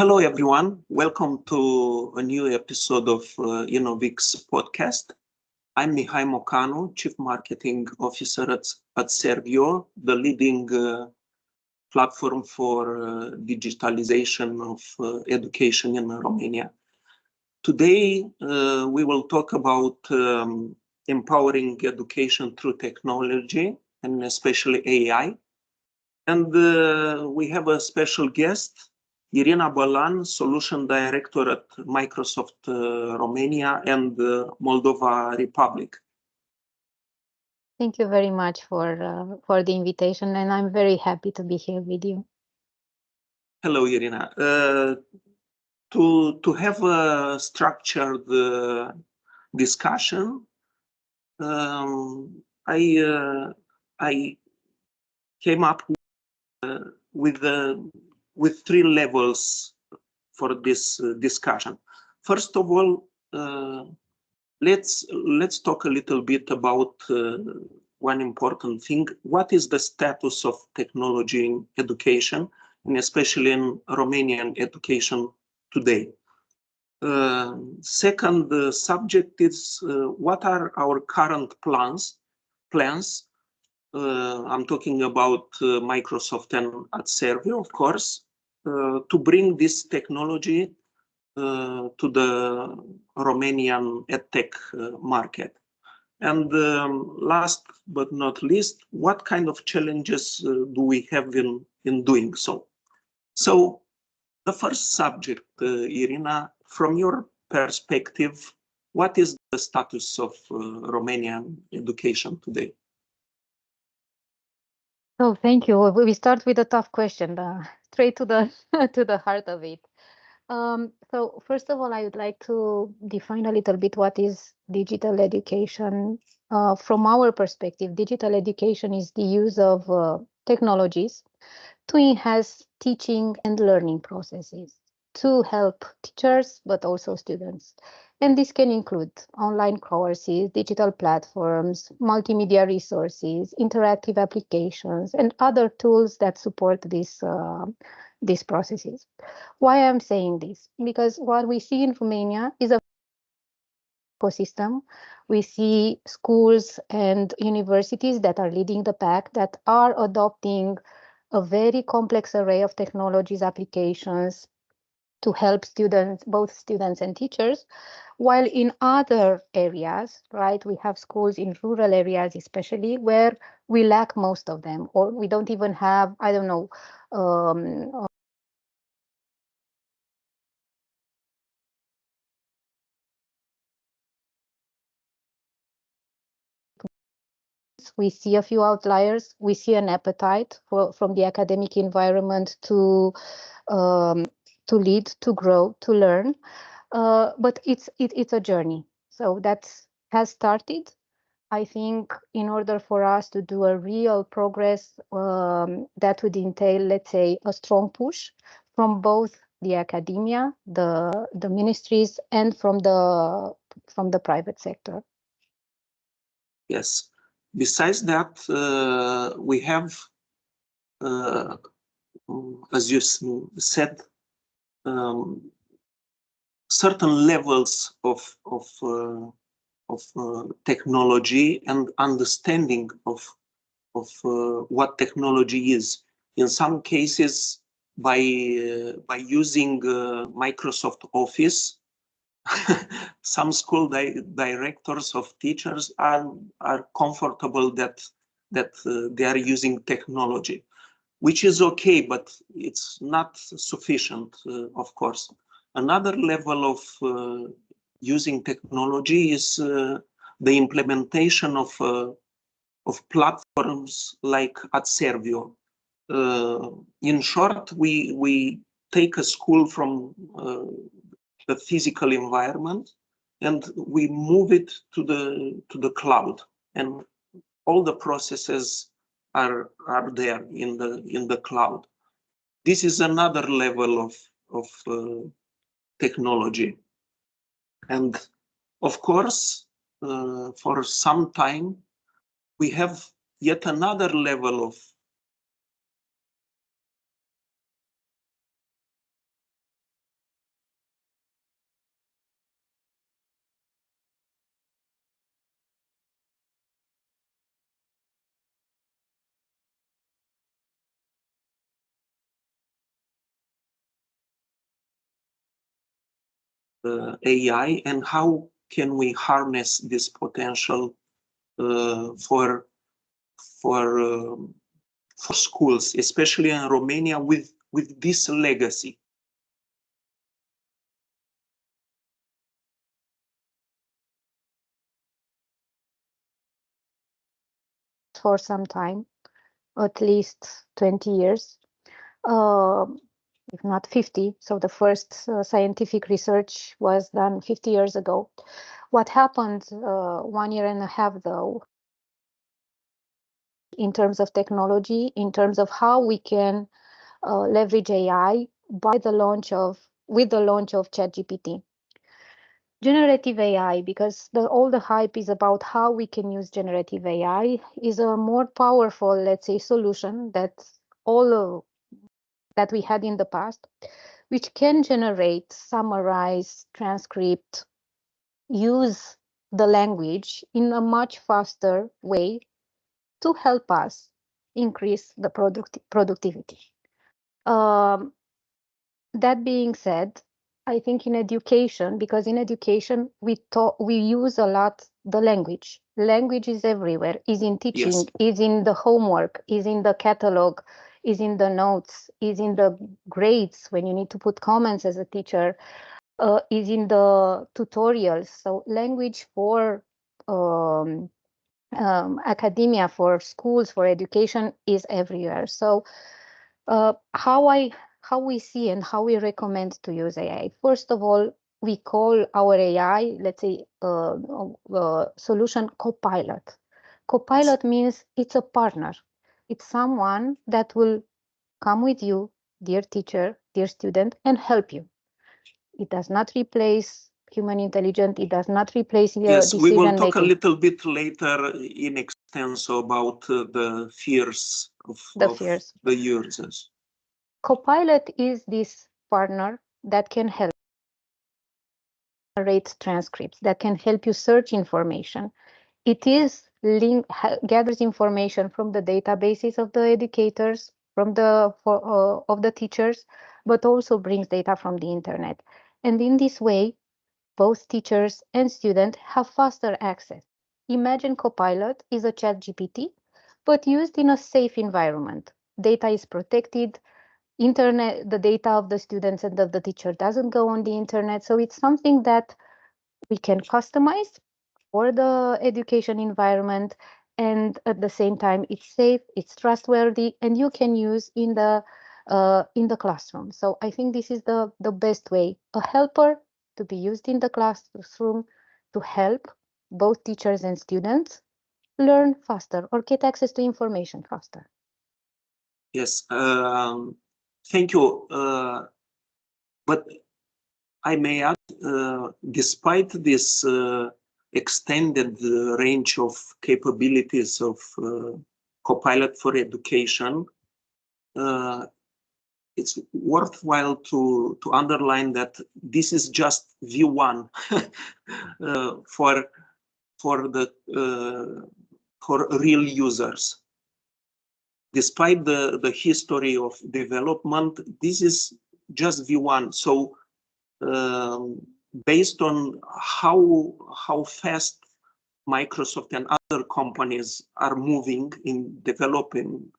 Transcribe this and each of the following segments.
Hello, everyone. Welcome to a new episode of InnovX Podcast. I'm Mihai Mocanu, Chief Marketing Officer at Adservio, the leading platform for digitalization of education in Romania. Today, we will talk about empowering education through technology and especially AI. And we have a special guest, Irina Balan, Solution Director at Microsoft Romania and Moldova Republic. Thank you very much for the invitation, and I'm very happy to be here with you. Hello, Irina. To have a structured discussion, I came up with three levels for this discussion. First of all, let's talk a little bit about one important thing. What is the status of technology in education, and especially in Romanian education today? Second subject is what are our current plans? I'm talking about Microsoft and Adservio, of course, to bring this technology to the Romanian edtech market. And last but not least, what kind of challenges do we have in doing so? So the first subject, Irina, from your perspective, what is the status of Romanian education today? So thank you. We start with a tough question, straight to the to the heart of it. So first of all, I would like to define a little bit what is digital education. From our perspective, digital education is the use of technologies to enhance teaching and learning processes, to help teachers, but also students. And this can include online courses, digital platforms, multimedia resources, interactive applications, and other tools that support these processes. Why I'm saying this? Because what we see in Romania is a ecosystem. We see schools and universities that are leading the pack, that are adopting a very complex array of technologies, applications to help students, both students and teachers, while in other areas, right, we have schools in rural areas especially where we lack most of them, or we don't even have, I don't know, we see a few outliers. We see an appetite from the academic environment to lead, to grow, to learn. But it's a journey. So that has started. I think in order for us to do a real progress, that would entail, let's say, a strong push from both the academia, the ministries, and from the private sector. Yes. Besides that, we have, as you said, certain levels of technology and understanding of what technology is. In some cases, by using Microsoft Office, some school directors of teachers are comfortable that they are using technology, which is okay, but it's not sufficient, of course. Another level of using technology is the implementation of platforms like Adservio. In short, we take a school from the physical environment and we move it to the cloud, and all the processes are there in the cloud. This is another level of technology, and of course, for some time we have yet another level of AI, and how can we harness this potential for schools, especially in Romania, with this legacy. For some time, at least 20 years, if not 50. So the first scientific research was done 50 years ago. What happened 1 year and a half, though, in terms of technology, in terms of how we can leverage AI with the launch of ChatGPT. Generative AI, because all the hype is about how we can use generative AI, is a more powerful, let's say, solution that that we had in the past, which can generate, summarize, transcript, use the language in a much faster way to help us increase the productivity. That being said, I think in education, because in education we use a lot the language. Language is everywhere, is in teaching, Yes. is in the homework, is in the catalog, is in the notes, is in the grades when you need to put comments as a teacher, is in the tutorials. So language for academia, for schools, for education is everywhere. So how we see and how we recommend to use AI. First of all, we call our AI, let's say, solution copilot. Copilot means it's a partner. It's someone that will come with you, dear teacher, dear student, and help you. It does not replace human intelligence. It does not replace your Yes, we will talk a decision-making. little bit later in extenso about the fears of the users. Copilot is this partner that can help generate transcripts, that can help you search information. It gathers information from the databases of the educators, of the teachers, but also brings data from the internet. And in this way, both teachers and students have faster access. Imagine Copilot is a ChatGPT, but used in a safe environment. Data is protected. The data of the students and of the teacher doesn't go on the internet. So it's something that we can customize for the education environment, and at the same time it's safe, it's trustworthy, and you can use in the classroom. So I think this is the best way, a helper to be used in the classroom to help both teachers and students learn faster or get access to information faster. Yes, thank you. But I may add, despite this extended range of capabilities of Copilot for education, it's worthwhile to underline that this is just view one for real users. Despite the history of development, this is just view one. So based on how fast Microsoft and other companies are moving in developing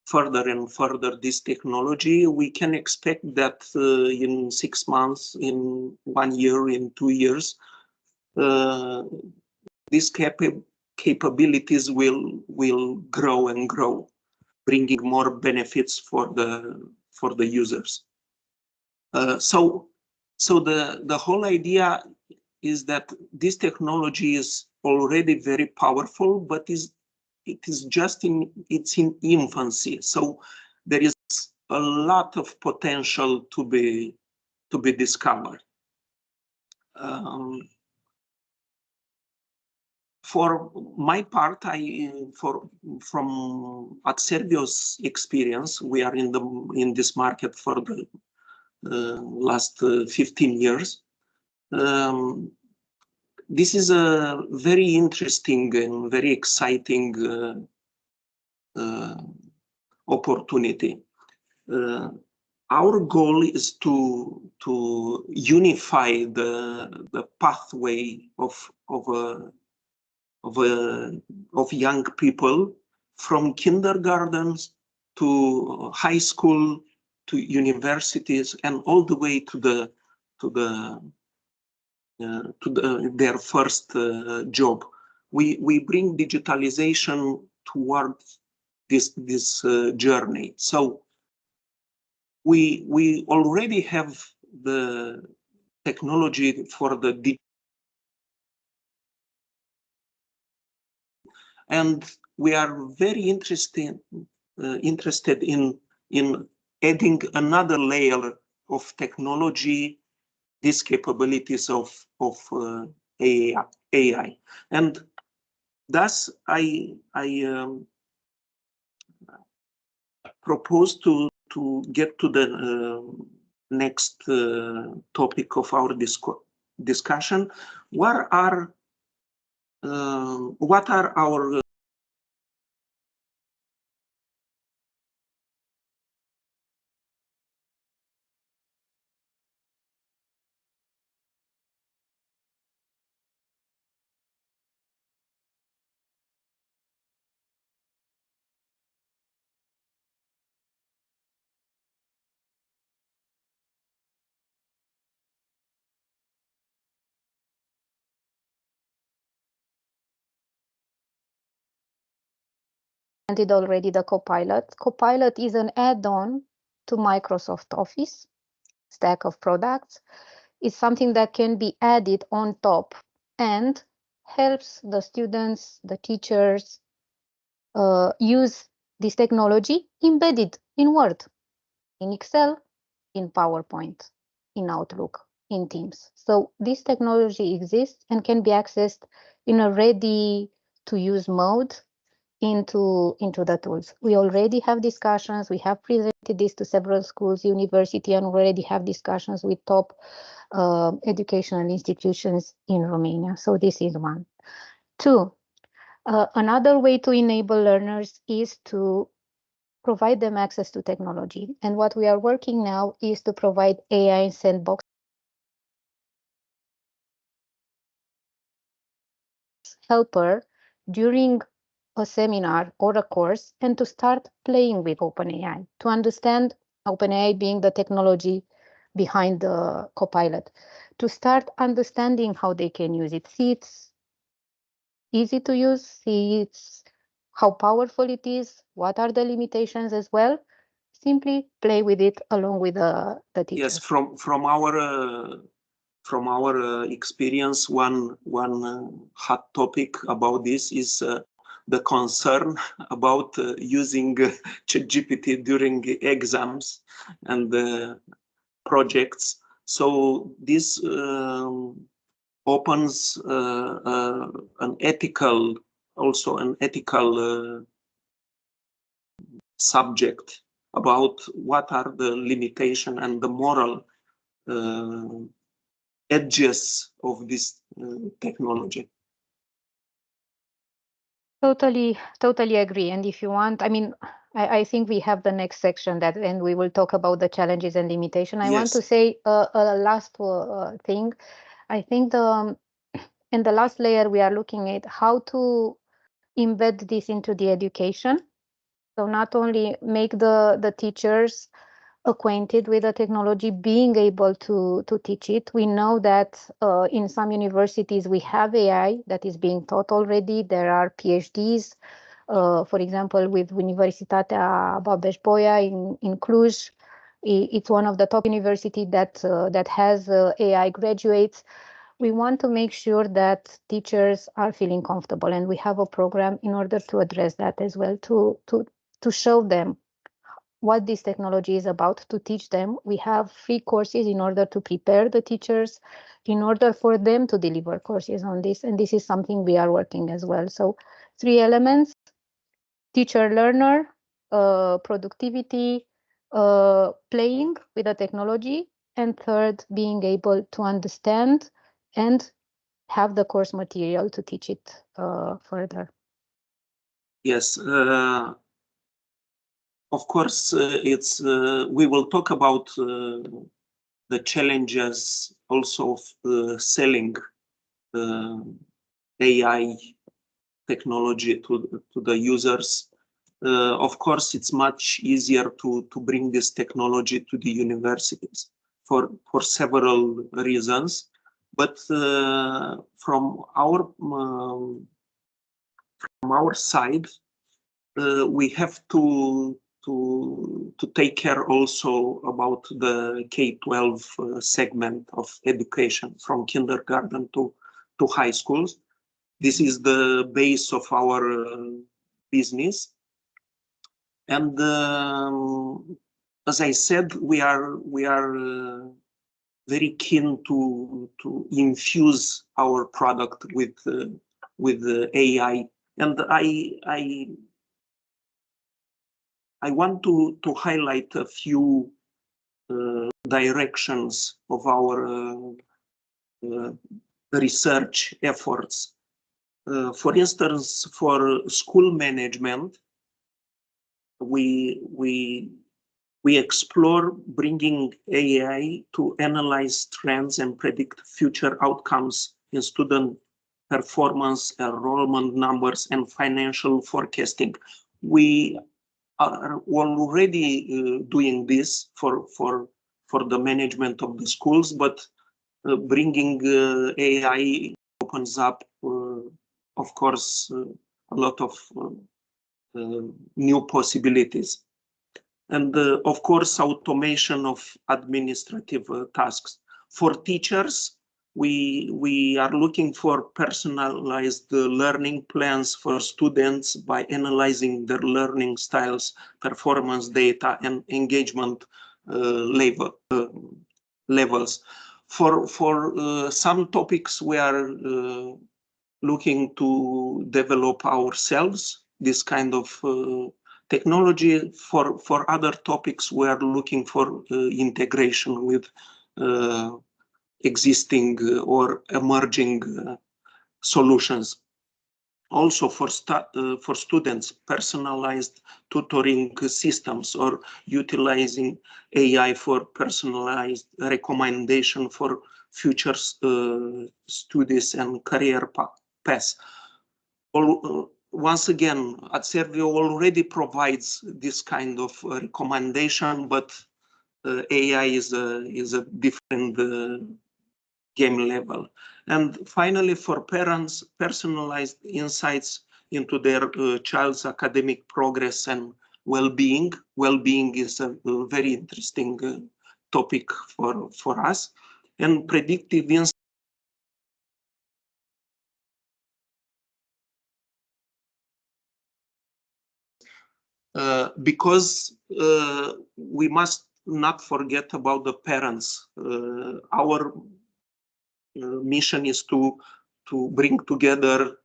further and further this technology, we can expect that in 6 months, in 1 year, in 2 years, these capabilities will grow and grow, bringing more benefits for the users. So the whole idea is that this technology is already very powerful, but it is just in infancy. So there is a lot of potential to be discovered. For my part, from Adservio's experience, we are in this market for the last 15 years. This is a very interesting and very exciting opportunity. our goal is to unify the pathway of young people from kindergartens to high school to universities and all the way to their first job. We bring digitalization towards this journey. So we already have the technology for the and we are very interested in adding another layer of technology, these capabilities of AI, and thus I propose to get to the next topic of our discussion. What are our Already the Copilot. Copilot is an add-on to Microsoft Office stack of products. It's something that can be added on top and helps the students, the teachers use this technology embedded in Word, in Excel, in PowerPoint, in Outlook, in Teams. So this technology exists and can be accessed in a ready-to-use mode into the tools. We already have discussions. We have presented this to several schools, university, and already have discussions with top educational institutions in Romania. So this is one. Two, another way to enable learners is to provide them access to technology. And what we are working now is to provide AI sandbox helper during a seminar or a course and to start playing with OpenAI, to understand OpenAI being the technology behind the Copilot, to start understanding how they can use it. See it's easy to use, see it's how powerful it is, what are the limitations as well. Simply play with it along with the teachers. Yes, from our experience, one hot topic about this is the concern about using ChatGPT during exams and projects. So this opens an ethical subject about what are the limitation and the moral edges of this technology. Totally agree. And if you want, I mean, I think we have the next section that, and we will talk about the challenges and limitation. I want to say a last thing. I think in the last layer, we are looking at how to embed this into the education. So not only make the teachers acquainted with the technology, being able to teach it. We know that in some universities we have AI that is being taught already. There are PhDs, for example, with Universitatea Babeș-Bolyai in Cluj. It's one of the top universities that has AI graduates. We want to make sure that teachers are feeling comfortable, and we have a program in order to address that as well, to show them what this technology is about, to teach them. We have free courses in order to prepare the teachers, in order for them to deliver courses on this. And this is something we are working as well. So 3 elements: teacher learner, productivity, playing with the technology, and third, being able to understand and have the course material to teach it further. Yes. of course, we will talk about the challenges also of selling AI technology to the users. Of course, it's much easier to bring this technology to the universities for several reasons. But from our side, we have to take care also about the K-12 segment of education from kindergarten to high schools. This is the base of our business. And as I said, we are very keen to infuse our product with AI. And I want to highlight a few directions of our research efforts. For instance, for school management, we explore bringing AI to analyze trends and predict future outcomes in student performance, enrollment numbers, and financial forecasting. We are already doing this for the management of the schools, but bringing AI opens up, of course, a lot of new possibilities. And of course, automation of administrative tasks. For teachers, we are looking for personalized learning plans for students by analyzing their learning styles, performance data, and engagement levels. For some topics, we are looking to develop ourselves this kind of technology. For other topics, we are looking for integration with existing or emerging solutions. Also for students, personalized tutoring systems or utilizing AI for personalized recommendation for future studies and career paths. Once again, Adservio already provides this kind of recommendation, but AI is a different game level. And finally, for parents, personalized insights into their child's academic progress and well-being. Well-being is a very interesting topic for us. And predictive insights because we must not forget about the parents. Our mission is to bring together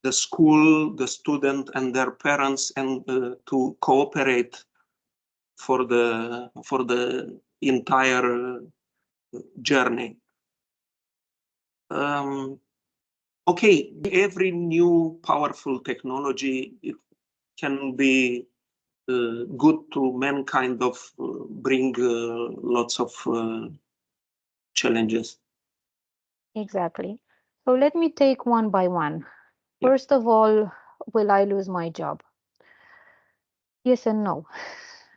the school, the student, and their parents, and to cooperate for the entire journey. Okay, every new powerful technology, it can be good to mankind of bring lots of challenges. Exactly. So let me take one by one. Yeah. First of all, will I lose my job? Yes and no.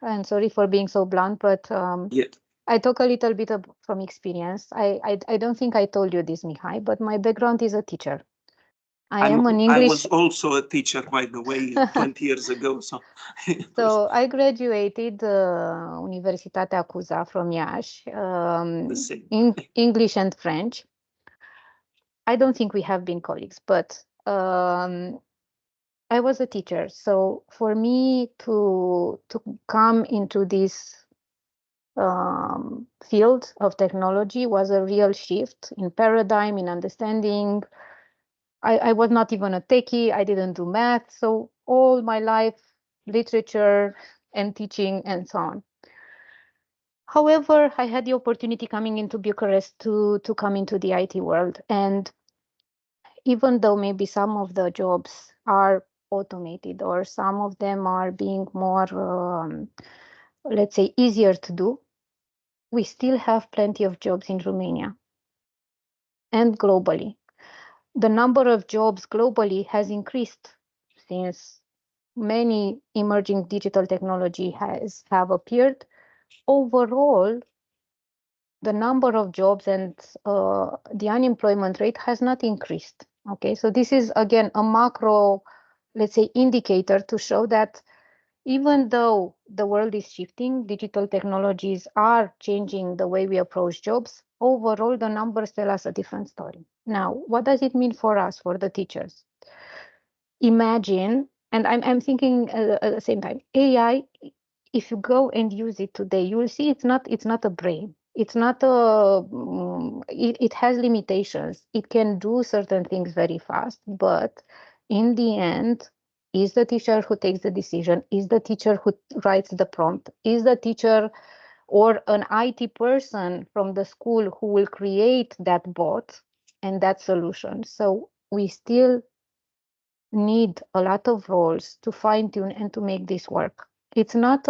I'm sorry for being so blunt, but Yeah. I talk a little bit from experience. I don't think I told you this, Mihai, but my background is a teacher. I was also a teacher, by the way, 20 years ago. So I graduated Universitatea Cuza from Iași, in English and French. I don't think we have been colleagues, but I was a teacher. So for me to come into this field of technology was a real shift in paradigm, in understanding. I was not even a techie. I didn't do math. So all my life, literature and teaching and so on. However, I had the opportunity coming into Bucharest to come into the IT world. And even though maybe some of the jobs are automated, or some of them are being more, let's say, easier to do, we still have plenty of jobs in Romania and globally. The number of jobs globally has increased since many emerging digital technology have appeared. Overall, the number of jobs and the unemployment rate has not increased. Okay, so this is again a macro, let's say, indicator to show that even though the world is shifting, digital technologies are changing the way we approach jobs. Overall, the numbers tell us a different story. Now, what does it mean for us, for the teachers? Imagine, and I'm thinking at the same time, AI, if you go and use it today, you will see it's not a brain. It's not it has limitations. It can do certain things very fast, but in the end, is the teacher who takes the decision, is the teacher who writes the prompt, is the teacher or an IT person from the school who will create that bot and that solution. So we still need a lot of roles to fine tune and to make this work. It's not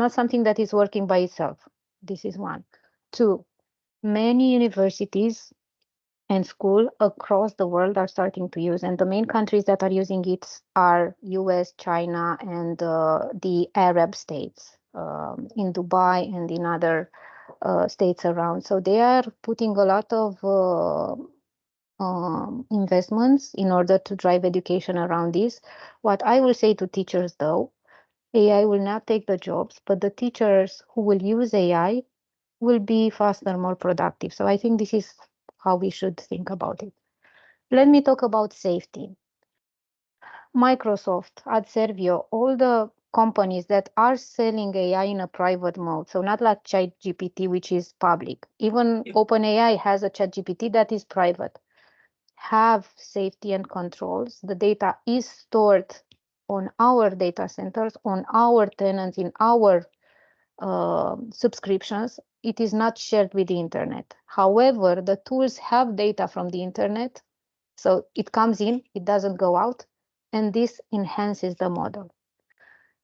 something that is working by itself. This is one. Two, many universities and school across the world are starting to use, and the main countries that are using it are US, China, and the Arab states, in Dubai and in other states around. So they are putting a lot of investments in order to drive education around this. What I will say to teachers, though, AI will not take the jobs, but the teachers who will use AI will be faster, more productive. So I think this is how we should think about it. Let me talk about safety. Microsoft, Adservio, all the companies that are selling AI in a private mode, so not like ChatGPT, which is public. Even Yeah. OpenAI has a ChatGPT that is private. Have safety and controls. The data is stored on our data centers, on our tenants, in our subscriptions. It is not shared with the internet. However, the tools have data from the internet, so it comes in, it doesn't go out, and this enhances the model.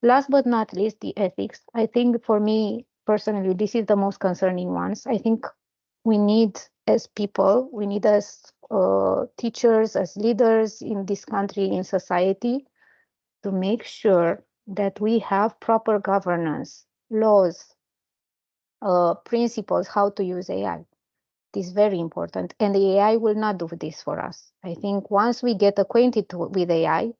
Last but not least, the ethics. I think for me personally, this is the most concerning ones. I think we need as people, we need as teachers, as leaders in this country, in society, to make sure that we have proper governance, laws, principles, how to use AI. It is very important. And the AI will not do this for us. I think once we get acquainted with AI,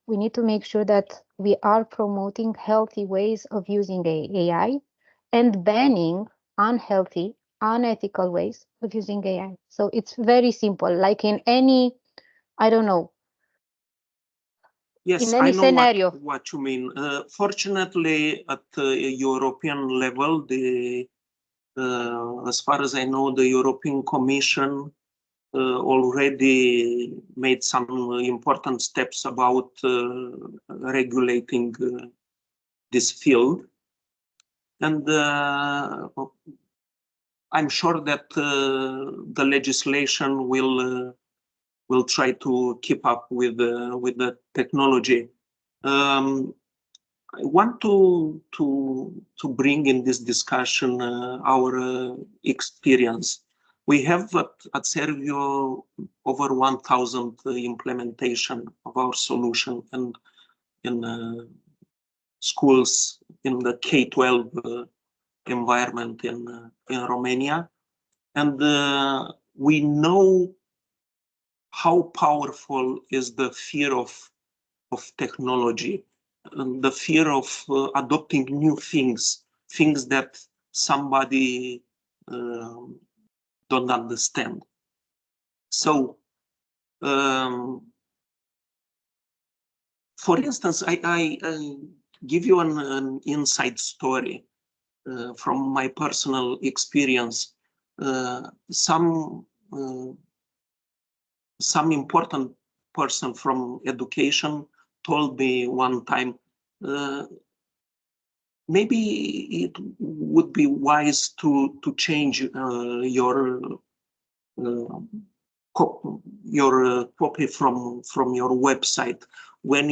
we need to make sure that we are promoting healthy ways of using AI and banning unhealthy, unethical ways of using AI. So it's very simple. Like in any, I don't know, in Yes, I any know scenario. what you mean. Fortunately, at European level, as far as I know, the European Commission already made some important steps about regulating this field, and I'm sure that the legislation will try to keep up with the technology. I want to bring in this discussion our experience. We have at Servio over 1,000 implementation of our solution, and in schools in the K-12 environment in Romania, and we know how powerful is the fear of technology, and the fear of adopting new things that somebody don't understand. So, for instance, I give you an inside story from my personal experience. Some important person from education told me one time, maybe it would be wise to change your your copy from your website. When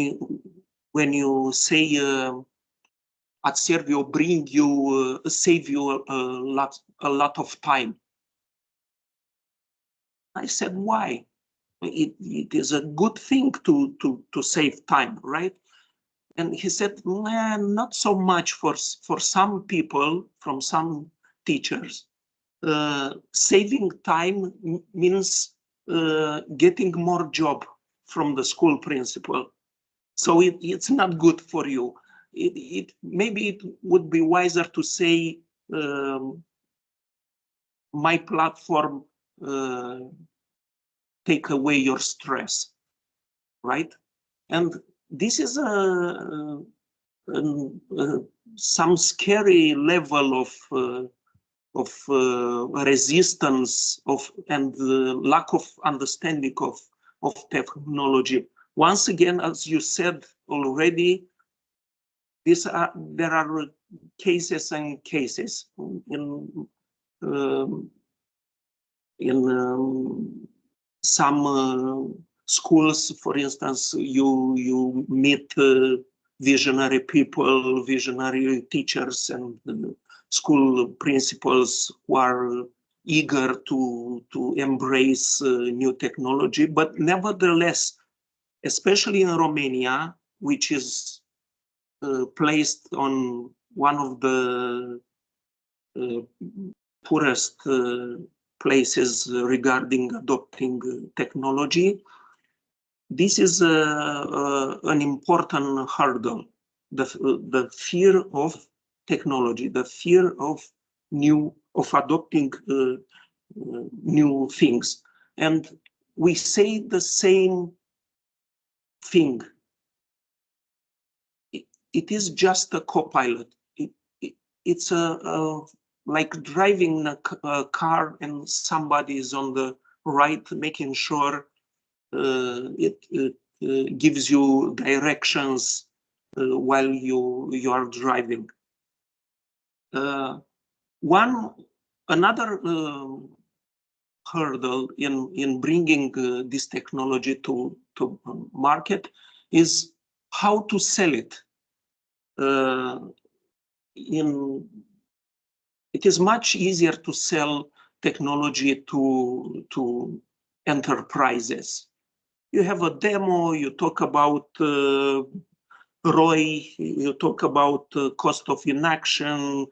you say Adservio bring you save you a lot of time, I said, why? It is a good thing to save time, right? And he said, man, not so much for some people, from some teachers. Saving time means getting more job from the school principal. So it's not good for you. Maybe it would be wiser to say my platform take away your stress, right? And this is some scary level of resistance and lack of understanding of technology. Once again, as you said already, there are cases and cases in some schools. For instance, you meet visionary people, visionary teachers, and school principals who are eager to embrace new technology. But nevertheless, especially in Romania, which is placed on one of the poorest places regarding adopting technology, this is an important hurdle. The fear of technology, the fear of adopting new things. And we say the same thing. It is just a co-pilot. It's like driving a car and somebody is on the right, making sure it gives you directions while you are driving. Another hurdle in bringing this technology to market is how to sell it. It is much easier to sell technology to enterprises. You have a demo, you talk about ROI, you talk about cost of inaction.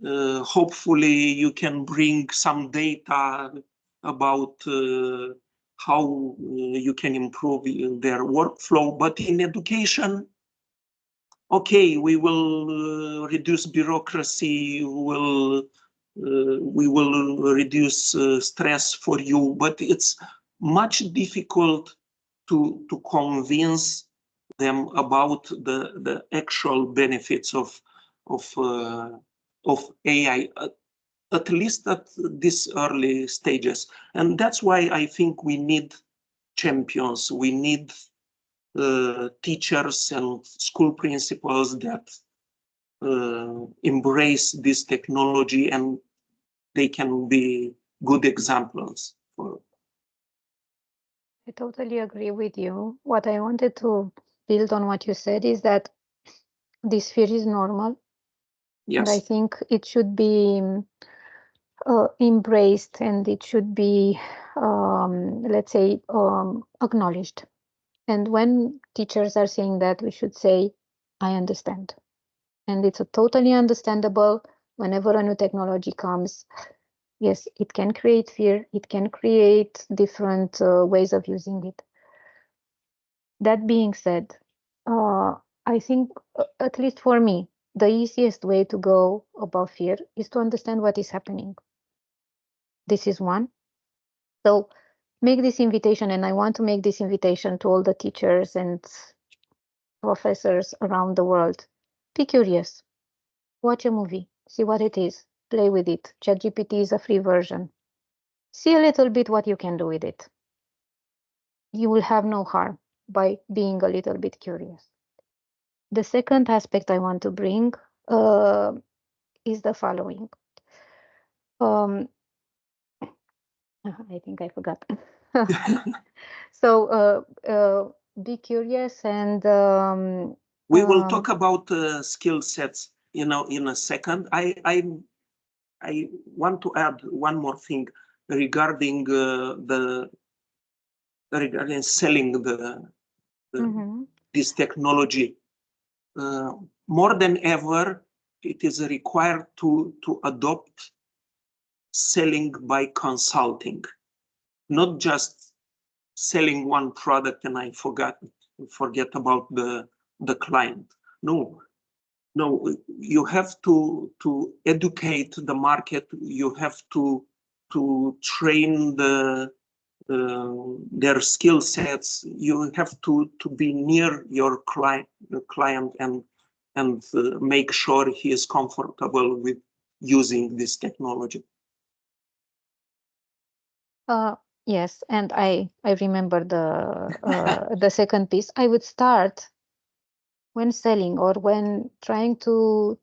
Hopefully you can bring some data about how you can improve their workflow. But in education, okay, we will reduce bureaucracy, we will reduce stress for you, but it's much difficult to convince them about the actual benefits of AI, at least at these early stages. And that's why I think we need champions. We need teachers and school principals that embrace this technology, and they can be good examples for. I totally agree with you. What I wanted to build on what you said is that this fear is normal. Yes. And I think it should be embraced, and it should be, let's say, acknowledged. And when teachers are saying that, we should say, I understand. And it's a totally understandable whenever a new technology comes. Yes, it can create fear. It can create different ways of using it. That being said, I think, at least for me, the easiest way to go about fear is to understand what is happening. This is one. So make this invitation, and I want to make this invitation to all the teachers and professors around the world. Be curious. Watch a movie. See what it is. Play with it. ChatGPT is a free version. See a little bit what you can do with it. You will have no harm by being a little bit curious. The second aspect I want to bring is the following. I think I forgot. So be curious and We will talk about skill sets, in a second. I want to add one more thing regarding regarding selling mhm. this technology. More than ever, it is required to adopt selling by consulting, not just selling one product and I forget about the client. No, no, you have to educate the market. You have to train their skill sets. You have to be near your client and make sure he is comfortable with using this technology. Uh, yes, and I remember the second piece. I would start when selling or when trying to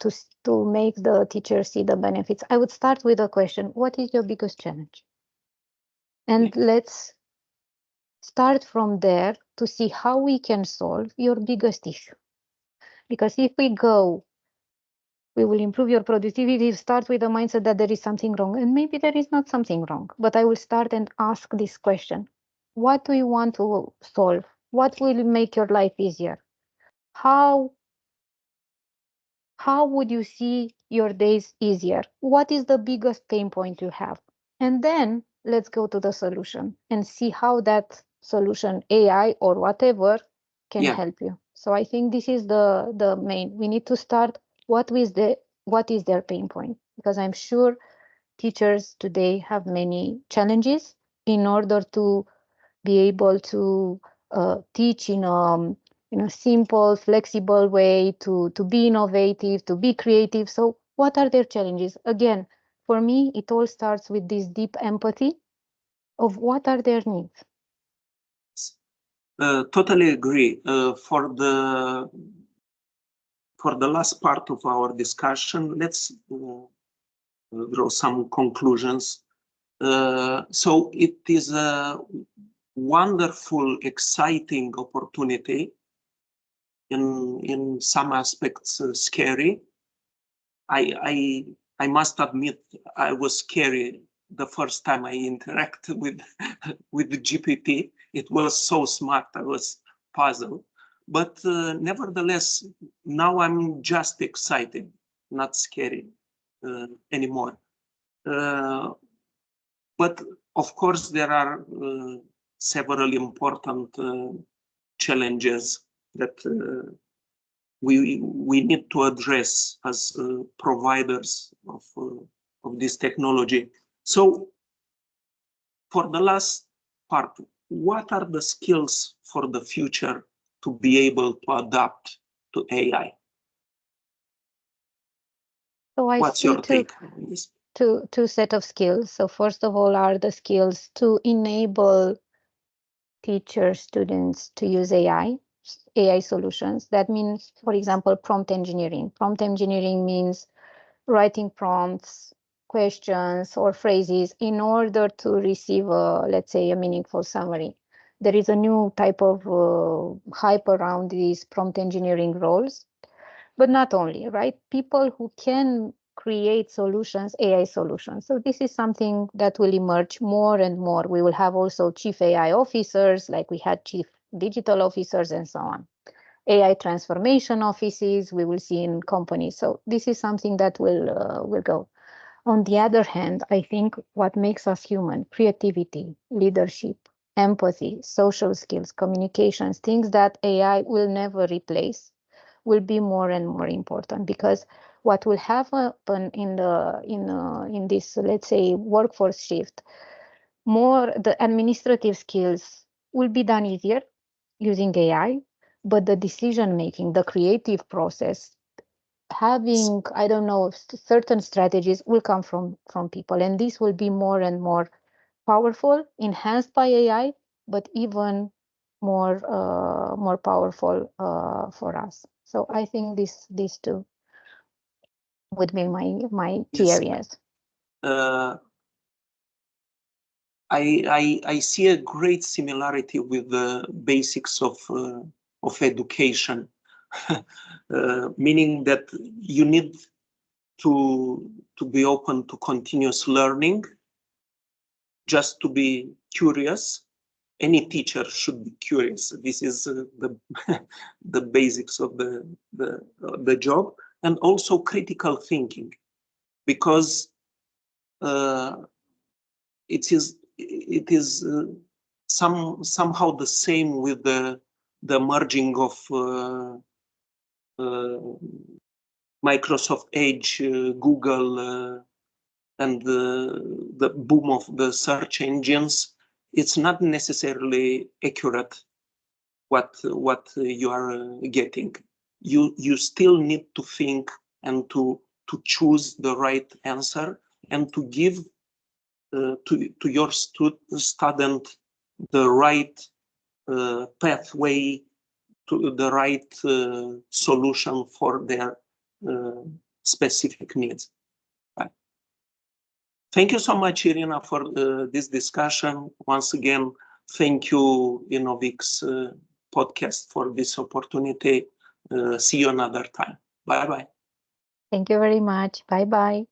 make the teacher see the benefits. I would start with a question: what is your biggest challenge? Yeah. And let's start from there to see how we can solve your biggest issue. Because if we will improve your productivity, start with the mindset that there is something wrong. And maybe there is not something wrong, but I will start and ask this question. What do you want to solve? What will make your life easier? How how would you see your days easier? What is the biggest pain point you have? And then let's go to the solution and see how that solution, AI or whatever, can Yeah. help you. So I think this is the main. We need to start what is their pain point, because I'm sure teachers today have many challenges in order to be able to teach in a simple, flexible way, to be innovative, to be creative. So, what are their challenges? Again, for me, it all starts with this deep empathy of what are their needs. Totally agree. For the last part of our discussion, let's draw some conclusions. So it is a wonderful, exciting opportunity. In some aspects, scary. I must admit I was scary the first time I interacted with with the GPT. It was so smart. I was puzzled, but nevertheless, now I'm just excited, not scary anymore. Uh, but of course, there are several important challenges that we need to address as providers of this technology. So for the last part, what are the skills for the future to be able to adapt to AI? So I What's see your take on this? two set of skills. So first of all are the skills to enable teachers, students to use AI solutions. That means, for example, prompt engineering. Prompt engineering means writing prompts, questions, or phrases in order to receive let's say, a meaningful summary. There is a new type of hype around these prompt engineering roles, but not only, right? People who can create solutions, AI solutions. So this is something that will emerge more and more. We will have also chief AI officers, like we had chief digital officers and so on. AI transformation offices we will see in companies. So this is something that will go. On the other hand, I think what makes us human, creativity, leadership, empathy, social skills, communications, things that AI will never replace, will be more and more important, because what will happen in this, let's say, workforce shift, more the administrative skills will be done easier using AI, but the decision making, the creative process, having, I don't know, certain strategies will come from people, and this will be more and more powerful, enhanced by AI, but even more powerful for us. So I think these two would be my key Yes. areas. Uh, I see a great similarity with the basics of education, meaning that you need to be open to continuous learning, just to be curious. Any teacher should be curious. This is the the basics of the job, and also critical thinking, because it is somehow the same with the merging of Microsoft Edge, Google, and the boom of the search engines. It's not necessarily accurate what you are getting. You still need to think and to choose the right answer, and to give to your student the right pathway, to the right solution for their specific needs. Right. Thank you so much, Irina, for this discussion. Once again, thank you, InnovX Podcast, for this opportunity. See you another time. Bye-bye. Thank you very much. Bye-bye.